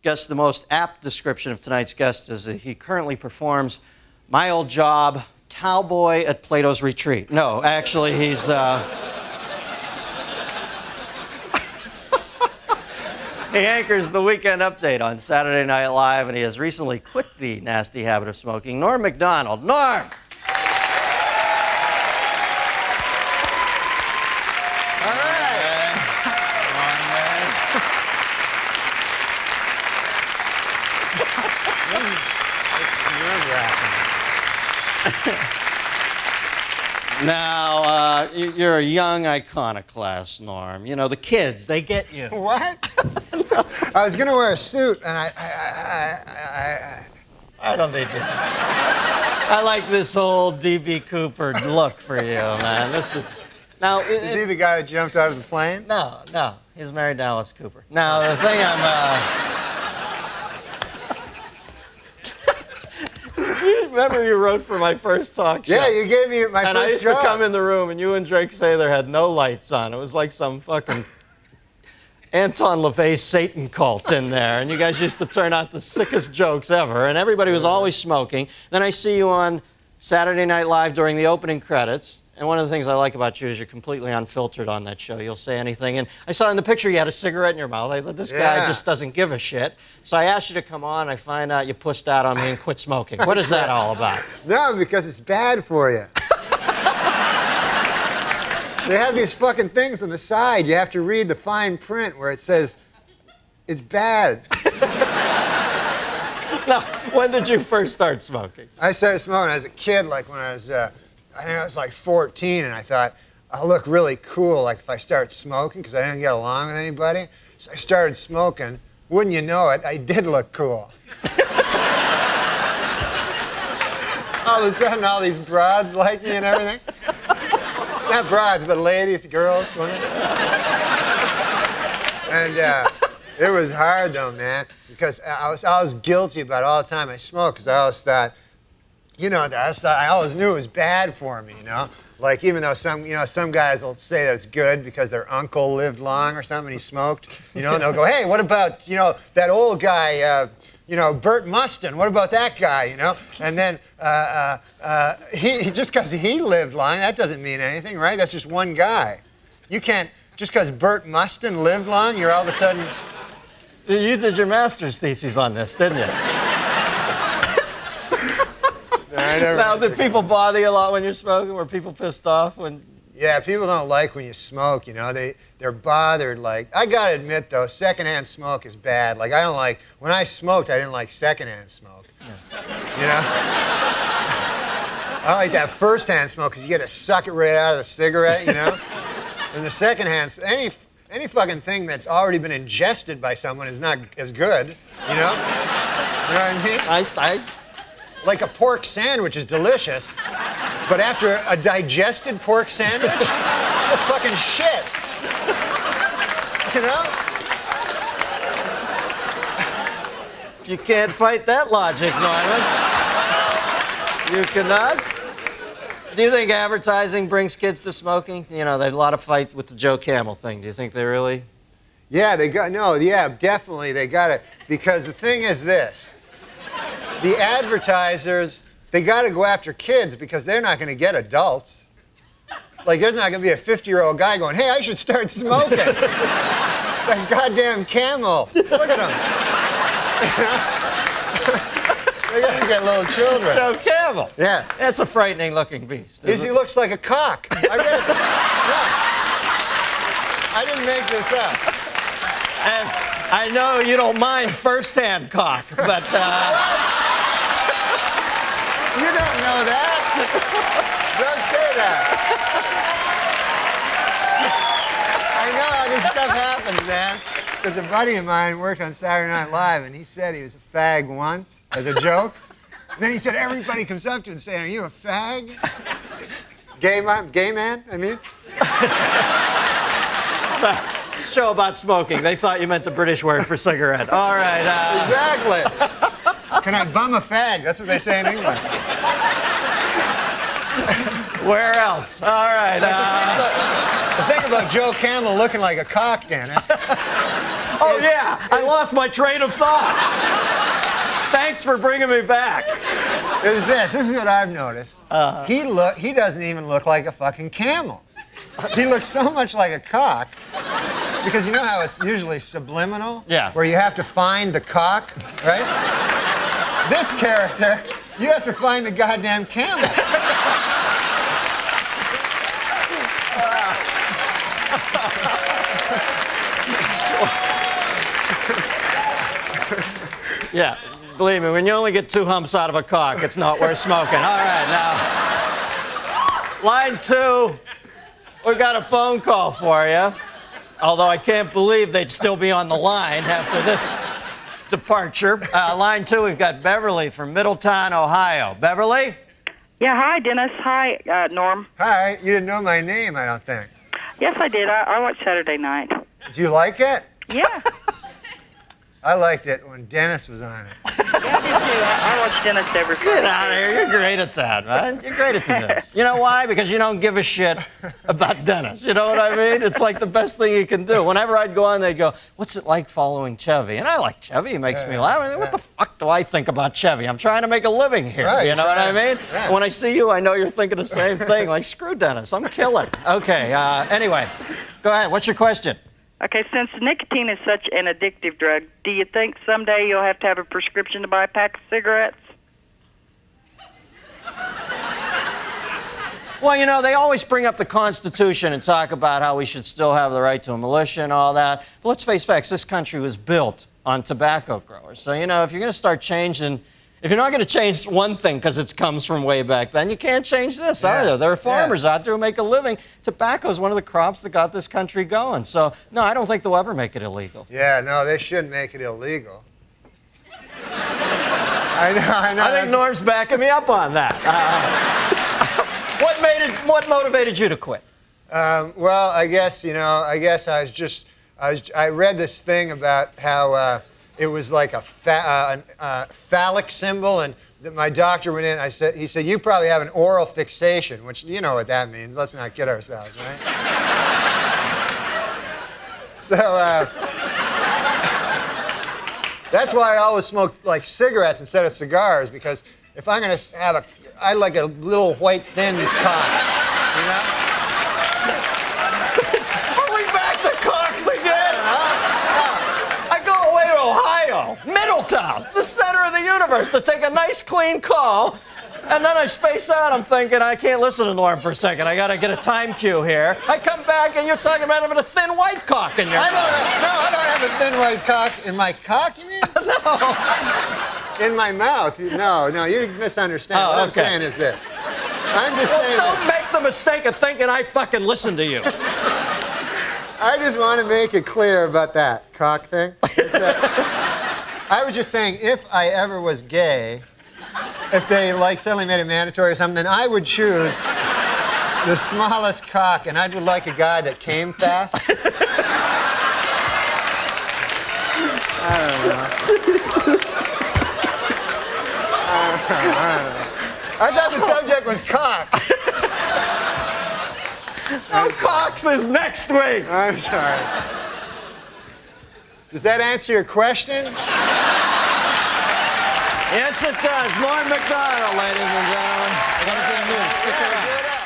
guess the most apt description of tonight's guest is that he currently performs My Old Job, Towboy at Plato's Retreat. No, actually, he's... He anchors the Weekend Update on Saturday Night Live, and he has recently quit the nasty habit of smoking. Norm Macdonald. Norm! All right. Now, you're a young iconoclast, Norm. You know, the kids, they get you. What? I was going to wear a suit, and I don't need to. I like this whole D.B. Cooper look for you, man. This is... Now, is he the guy that jumped out of the plane? No. He's married to Alice Cooper. Now, the thing You remember you wrote for my first talk show? Yeah, you gave me my first job. And I used to come in the room, and you and Drake Sather had no lights on. It was like some fucking Anton LaVey Satan cult in there, and you guys used to turn out the sickest jokes ever, and everybody was always smoking. Then I see you on Saturday Night Live during the opening credits, and one of the things I like about you is you're completely unfiltered on that show. You'll say anything, and I saw in the picture you had a cigarette in your mouth. I thought, this guy just doesn't give a shit. So I asked you to come on. I find out you pussed out on me and quit smoking. What is that all about? No, because it's bad for you. They have these fucking things on the side. You have to read the fine print where it says, it's bad. Now, when did you first start smoking? I started smoking when I was a kid, like when I was, I think I was like 14, and I thought, I'll look really cool like if I start smoking, because I didn't get along with anybody. So I started smoking. Wouldn't you know it, I did look cool. All of a sudden, all these broads like me and everything. Not broads, but ladies, girls. And it was hard though, man, because I was guilty about it all the time I smoked, because I always thought, I always knew it was bad for me, you know? Like, even though some guys will say that it's good because their uncle lived long or something, he smoked, and they'll go, hey, what about, that old guy, Bert Mustin, what about that guy, And then he just because he lived long, that doesn't mean anything, right? That's just one guy. You can't, just because Bert Mustin lived long, you're all of a sudden... You did your master's thesis on this, didn't you? Now, did people bother you a lot when you're smoking? Were people pissed off when... Yeah, people don't like when you smoke, They're bothered. Like, I gotta admit, though, secondhand smoke is bad. Like, I don't like... When I smoked, I didn't like secondhand smoke. Yeah. I like that first-hand smoke, because you get to suck it right out of the cigarette, And the secondhand... Any fucking thing that's already been ingested by someone is not as good, You know what I mean? Like a pork sandwich is delicious, but after a digested pork sandwich, that's fucking shit. You can't fight that logic, Norman. You cannot. Do you think advertising brings kids to smoking? There's a lot of fight with the Joe Camel thing. Do you think they really? Yeah, definitely. They got it. Because the thing is this. The advertisers, they got to go after kids because they're not going to get adults. Like, there's not going to be a 50-year-old guy going, hey, I should start smoking. That goddamn Camel. Look at him. They got to get little children. Joe Camel. Yeah. That's a frightening-looking beast. He looks like a cock. I read it. No. I didn't make this up. And I know you don't mind first-hand cock, but... You don't know that. Don't say that. I know how this stuff happens, man. Because a buddy of mine worked on Saturday Night Live, and he said he was a fag once, as a joke. And then he said, everybody comes up to him and saying, are you a fag? Gay man, I mean? Show about smoking. They thought you meant the British word for cigarette. All right. Exactly. Can I bum a fag? That's what they say in England. Where else? All right. The thing about Joe Camel looking like a cock, Dennis. Oh, Oh, yeah, I lost my train of thought. Thanks for bringing me back. Is this is what I've noticed. He doesn't even look like a fucking camel. He looks so much like a cock. Because you know how it's usually subliminal? Yeah. Where you have to find the cock, right? This character, you have to find the goddamn camel. Yeah, believe me, when you only get 2 humps out of a cock, it's not worth smoking. All right, now, line 2, we got a phone call for you. Although I can't believe they'd still be on the line after this departure. Line 2, we've got Beverly from Middletown, Ohio. Beverly? Yeah, hi, Dennis. Hi, Norm. Hi, you didn't know my name, I don't think. Yes, I did. I watched Saturday night. Do you like it? Yeah. I liked it when Dennis was on it. Yeah, I did too. I watch Dennis every Friday. Get out of here. You're great at that, man. You're great at this. You know why? Because you don't give a shit about Dennis. You know what I mean? It's like the best thing you can do. Whenever I'd go on, they'd go, what's it like following Chevy? And I like Chevy. He makes me laugh. I mean, what the fuck do I think about Chevy? I'm trying to make a living here. Right, you know what I mean? Yeah. When I see you, I know you're thinking the same thing. Like, screw Dennis. I'm killing. Okay, anyway, go ahead. What's your question? Okay, since nicotine is such an addictive drug, do you think someday you'll have to have a prescription to buy a pack of cigarettes? Well, you know, they always bring up the Constitution and talk about how we should still have the right to a militia and all that. But let's face facts, this country was built on tobacco growers. So, you know, if you're going to start changing, if you're not going to change one thing because it comes from way back then, you can't change this either. There are farmers out there who make a living. Tobacco is one of the crops that got this country going. So, no, I don't think they'll ever make it illegal. Yeah, no, they shouldn't make it illegal. I know. I think Norm's backing me up on that. What motivated you to quit? Well, I guess I read this thing about how it was like a phallic symbol, and my doctor went in. He said, you probably have an oral fixation, which you know what that means. Let's not kid ourselves, right? So that's why I always smoke like cigarettes instead of cigars, because if I'm gonna have I like a little white thin cock, you know? Are we back to cocks again, huh? I go away to Ohio, Middletown, the center of the universe, to take a nice clean call, and then I space out. I'm thinking, I can't listen to Norm for a second. I gotta get a time cue here. I come back and you're talking about having a thin white cock in your I don't have a thin white cock. In my cock, you mean? No. In my mouth. No, you misunderstand. What I'm saying is this. I'm just saying Don't make the mistake of thinking I fucking listen to you. I just want to make it clear about that cock thing. I was just saying, if I ever was gay, if they like suddenly made it mandatory or something, then I would choose the smallest cock, and I would like a guy that came fast. I don't know. I thought the subject was cocks. No, cocks is next week. I'm sorry. Does that answer your question? Yes, it does. Norm Macdonald, ladies and gentlemen. We're going to do news. Stick around.